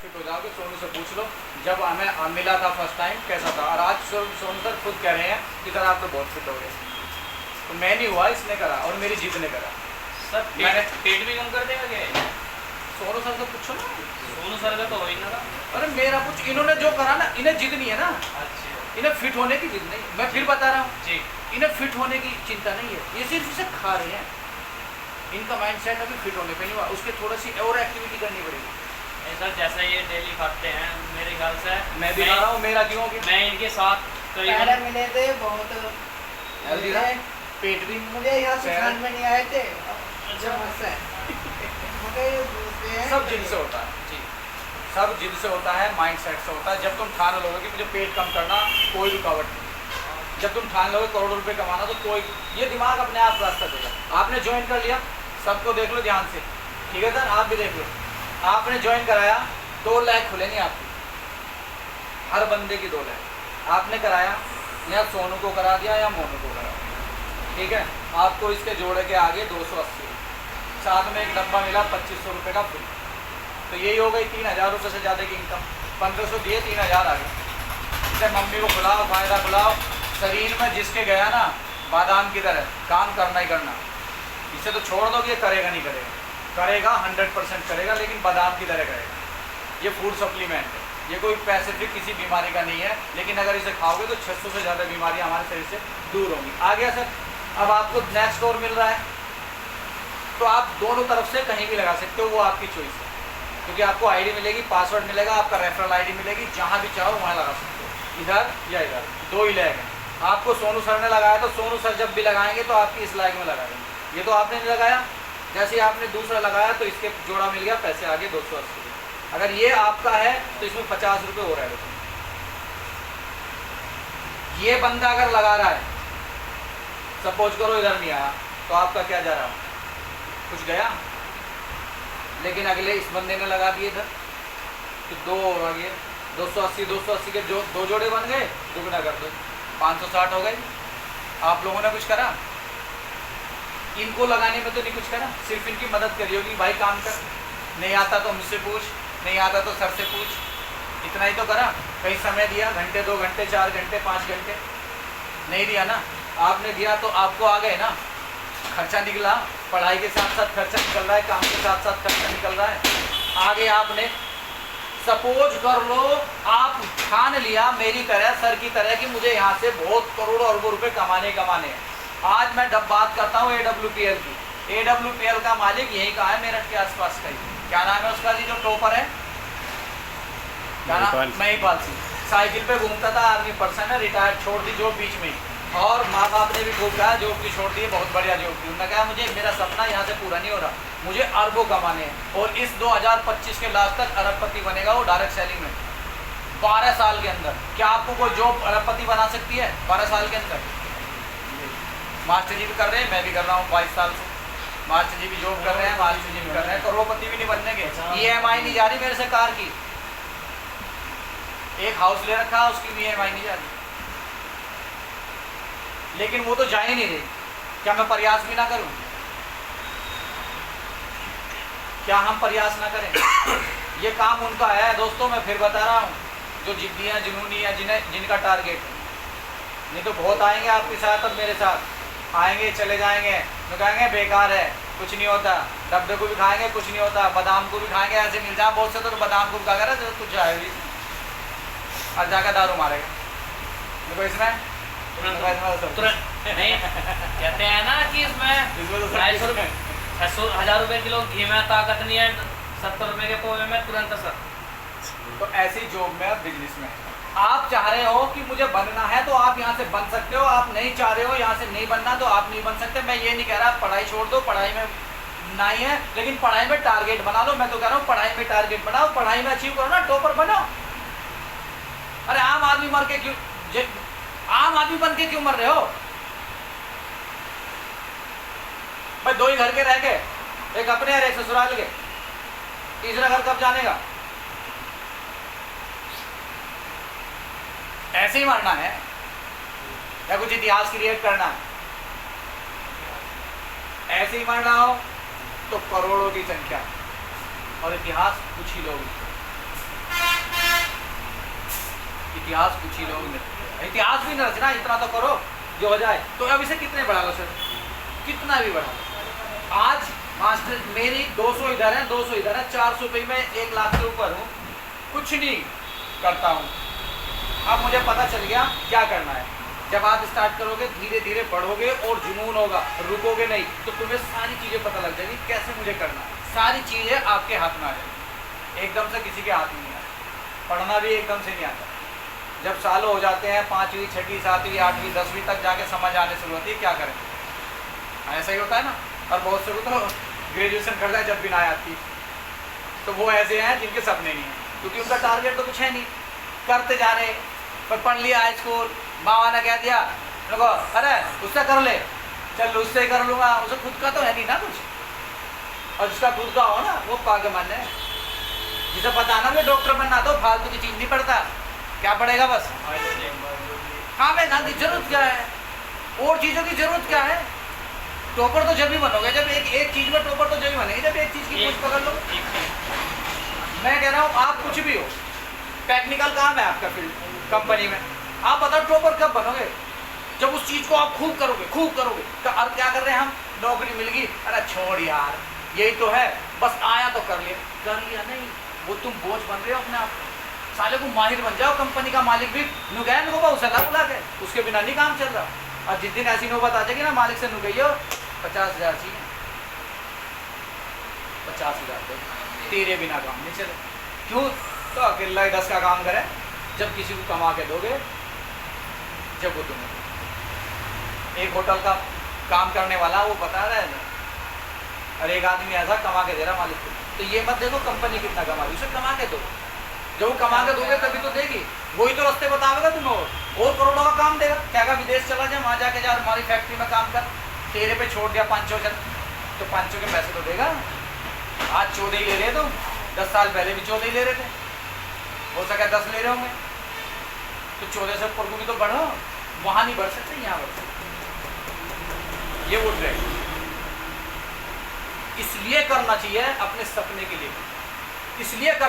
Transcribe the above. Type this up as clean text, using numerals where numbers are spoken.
Fit हो जाओगे। सोनू से पूछ लो, जब हमें मिला था फर्स्ट टाइम कैसा था, और आज सोनू सर खुद कह रहे हैं कि सर आप तो बहुत फिट हो गए। तो मैं नहीं हुआ, इसने करा और मेरी जीत ने करा। सर पेट भी कम कर देगा क्या? सोनू सर से पूछो ना। सोनू सर का तो हो ही ना। अरे मेरा कुछ, इन्होंने जो करा ना, इन्हें जिद नहीं है ना। अच्छा, इन्हें फिट होने की जिद नहीं, मैं फिर बता रहा हूँ जी। इन्हें फिट होने की चिंता नहीं है, ये सिर्फ इसे खा रहे हैं। इनका माइंडसेट अभी फिट होने पे नहीं हुआ, उसके थोड़ी सी और एक्टिविटी करनी पड़ेगी। नहीं सर, जैसे ये डेली खाते हैं मेरे ख्याल से मैं भी खा रहा हूँ, मेरा क्यों हो गया? मैं इनके साथ पहले मिले थे बहुत हेल्दी था, पेट भी मुझे यहाँ सिखाने में नहीं आए थे। अच्छा। समस्या है मुझे दूसरे हैं। सब जिद से होता है जी, सब जिद से होता है, माइंडसेट से होता है। जब तुम ठान लोगे कि मुझे पेट कम करना, कोई रुकावट नहीं। जब तुम ठान लोगे करोड़ों रुपए कमाना, तो कोई, ये दिमाग अपने आप रास्ता देगा। आपने ज्वाइन कर लिया, सबको देख लो ध्यान से, ठीक है सर, आप भी देख लो। आपने ज्वाइन कराया, 2 लाख खुलेंगे आपकी, हर बंदे की 2 लाख। आपने कराया, या सोनू को करा दिया या मोनू को करा दिया, ठीक है, आपको इसके जोड़े के आगे 280, साथ में एक डब्बा मिला 2500 रुपये का फ्री। तो यही हो गई 3000 रुपये से ज़्यादा की इनकम। 1500 दिए, 3000 आ गए। इसे मम्मी को खिलाओ, फायदा खिलाओ। शरीर में जिसके गया ना, बादाम की तरह काम करना ही करना। इसे तो छोड़ दो कि ये करेगा नहीं करेगा, करेगा 100% करेगा, लेकिन बादाम की तरह करेगा। ये फूड सप्लीमेंट है, ये कोई स्पेसिफिक किसी बीमारी का नहीं है, लेकिन अगर इसे खाओगे तो 600 से ज़्यादा बीमारियां हमारे शरीर से दूर होंगी। आ गया सर? अब आपको नेक्स्ट और मिल रहा है, तो आप दोनों तरफ से कहीं भी लगा सकते हो, वो आपकी चॉइस है। क्योंकि आपको आईडी मिलेगी, पासवर्ड मिलेगा, आपका रेफरल आईडी मिलेगी, जहाँ भी चाहो वहाँ लगा सकते हो, इधर या इधर, 2 ही लैग हैं। आपको सोनू सर ने लगाया, तो सोनू सर जब भी लगाएंगे तो आपकी इस लाइक में लगा देंगे। ये तो आपने नहीं लगाया, जैसे ही आपने दूसरा लगाया तो इसके जोड़ा मिल गया, पैसे आगे 280। अगर ये आपका है तो इसमें 50 रुपये हो रहा है। ये बंदा अगर लगा रहा है, सपोज करो इधर नहीं आया, तो आपका क्या जा रहा, कुछ गया, लेकिन अगले इस बंदे ने लगा दिए इधर, तो 2 और आ गए, 280 के जो 2 जोड़े बन गए, दुगना कर दो, 560 हो गए। आप लोगों ने कुछ करा, इनको लगाने में तो नहीं कुछ करा, सिर्फ इनकी मदद करी होगी, भाई काम कर, नहीं आता तो मुझसे पूछ, नहीं आता तो सर से पूछ, इतना ही तो करा। कहीं समय दिया, घंटे, 2 घंटे, 4 घंटे, 5 घंटे, नहीं दिया ना। आपने दिया तो आपको आ गए ना, खर्चा निकला, पढ़ाई के साथ साथ खर्चा निकल रहा है, काम के साथ साथ खर्चा निकल रहा है। आगे आपने सपोज कर लो, आप ठान लिया मेरी तरह, सर की तरह, कि मुझे यहाँ से बहुत करोड़ों अरबों रुपए कमाने हैं। आज मैं बात करता हूँ AWPL की। AWPL का मालिक यहीं का है, मेरठ के आसपास का ही। क्या नाम है उसका जी, जो टॉपर है, क्या नाम? महिपाल सिंह। साइकिल पे घूमता था, आर्मी पर्सन है, रिटायर्ड, छोड़ दी जॉब बीच में। और माँ बाप ने भी खूब कहा जॉब की छोड़ दी, बहुत बढ़िया जॉब की। उन्होंने कहा मुझे, मेरा सपना यहाँ से पूरा नहीं हो रहा, मुझे अरबों कमाने हैं, और इस 2025 के लास्ट तक अरबपति बनेगा वो, डायरेक्ट सेलिंग में 12 साल के अंदर। क्या आपको कोई जॉब अरबपति बना सकती है 12 साल के अंदर? मास्टर जी भी कर रहे हैं, मैं भी कर रहा हूँ 22 साल से। मास्टर जी भी जॉब कर रहे हैं, मास्टर जी भी कर रहे हैं, करोड़पति भी नहीं बनने के। EMI नहीं जा रही मेरे से कार की, एक हाउस ले रखा है, उसकी भी EMI नहीं जा रही, लेकिन वो तो जा ही नहीं रही। क्या मैं प्रयास भी ना करूं? क्या हम प्रयास ना करें? ये काम उनका है दोस्तों, मैं फिर बता रहा हूँ, जो जिद्दी हैं, जुनूनी हैं, जिनका टारगेट है। नहीं तो बहुत आएंगे आपके साथ, अब मेरे साथ आएंगे, चले जाएंगे, तो कहेंगे बेकार है, कुछ नहीं होता, डब्बे को भी खाएंगे, कुछ नहीं होता, बादाम को भी खाएंगे, ऐसे मिल जाए बहुत से, तो बादाम को भी खा कर कुछ जाएगी और जाकर दारू मारेगा। देखो इसमें तुरंत नहीं कहते हैं ना कि इसमें 250 रुपये, 1000 रुपये किलो घी में ताकत नहीं है, 70 रुपये के पोहे में तुरंत असर। तो ऐसी जॉब में, बिजनेस में आप चाह रहे हो कि मुझे बनना है, तो आप यहाँ से बन सकते हो। आप नहीं चाह रहे हो यहाँ से नहीं बनना, तो आप नहीं बन सकते। मैं ये नहीं कह रहा पढ़ाई छोड़ दो, पढ़ाई में नहीं है, लेकिन पढ़ाई में टारगेट बना लो। मैं तो कह रहा हूँ पढ़ाई में टारगेट बनाओ, पढ़ाई में अचीव करो ना, टॉपर बनो। अरे आम आदमी मर के क्यों, आम आदमी बन के क्यों मर रहे हो भाई? 2 ही घर के रह गए, एक अपने और एक ससुराल के, तीसरा घर कब जानेगा? ऐसे ही मरना है या कुछ इतिहास क्रिएट करना है? ऐसे ही मरना हो तो करोड़ों की संख्या, और इतिहास कुछ ही लोग। इतिहास कुछ ही लोग नहीं, इतिहास भी न रचना, इतना तो करो जो हो जाए। तो अब इसे कितने बढ़ा लो सर, कितना भी बढ़ा लो। आज मास्टर मेरी 200 इधर है, 200 इधर है, 400 पे मैं 1 लाख के ऊपर हूँ, कुछ नहीं करता हूँ। अब मुझे पता चल गया क्या करना है। जब आप स्टार्ट करोगे धीरे धीरे बढ़ोगे और जुनून होगा, रुकोगे नहीं, तो तुम्हें सारी चीज़ें पता लग जाएगी कैसे मुझे करना है। सारी चीज़ें आपके हाथ में आ जाएगी, एकदम से किसी के हाथ में नहीं आता। पढ़ना भी एकदम से नहीं आता। जब सालों हो जाते हैं, 5वीं 6वीं 7वीं 8वीं 10वीं तक जाके समझ आने शुरू होती है क्या करें। ऐसा ही होता है ना। और बहुत से को तो ग्रेजुएशन करता है जब भी ना आती, तो वो ऐसे हैं जिनके सपने नहीं हैं, क्योंकि उनका टारगेट तो कुछ है नहीं, करते जा रहे। पर पढ़ लिया हाई स्कूल, माँ ने कह दिया देखो अरे उससे कर ले, चल उससे कर लूँगा, उसे खुद का तो है नहीं ना कुछ। और जिसका खुद का हो ना वो पागे मन है, जिसे पता ना मैं डॉक्टर बनना, तो फालतू की चीज़ नहीं पड़ता, क्या पड़ेगा बस काम है ना की जरूरत क्या है, और चीज़ों की जरूरत क्या है। टॉपर तो जब भी बनोगे जब एक चीज़ में टॉपर तो जब भी बनेगी जब एक चीज़ की खोज पकड़ लो। मैं कह रहा हूँ आप कुछ भी हो, टेक्निकल काम है आपका फील्ड कंपनी में, आप बताओ टॉपर कब बनोगे, जब उस चीज़ को आप खूब करोगे खूब करोगे। तो अब क्या कर रहे हैं हम, नौकरी मिल गई, अरे छोड़ यार यही तो है, बस आया तो कर लिया नहीं, वो तुम बोझ बन रहे हो अपने आप को। साले को माहिर बन जाओ, कंपनी का मालिक भी नुगैन होगा उसे बुला के, उसके बिना नहीं काम चल रहा। और जिस दिन ऐसी नौबत आ जाएगी ना मालिक से नुगैयो 50,000 चाहिए, 50,000 तेरे बिना काम नहीं चले। क्यों, तो अकेला ही 10 का काम करे, जब किसी को कमा के दोगे, जब वो तुम्हें एक होटल का काम करने वाला वो बता रहा है ना, अरे एक आदमी ऐसा कमा के दे रहा मालिक को, तो ये मत देखो कंपनी कितना कमा रही, उसे कमा के दो, जब वो कमा के दोगे तभी तो देगी, वही तो रास्ते बतावेगा तुम्हें, और करोड़ों का काम देगा। क्या विदेश चला जाए, वहाँ जाके जा हमारी फैक्ट्री में काम कर, तेरे पे छोड़ दिया 500 जन, तो 500 के पैसे तो देगा। आज 14 ही ले रहे तुम, 10 साल पहले भी 14 ही ले रहे थे, हो सके 10 ले रहे होंगे, तो 14 से ऊपर को भी तो बढ़ो, वहाँ नहीं बढ़ सकते, यहाँ बढ़ सकते। ये वो ट्रेंड इसलिए करना चाहिए अपने सपने के लिए, इसलिए करना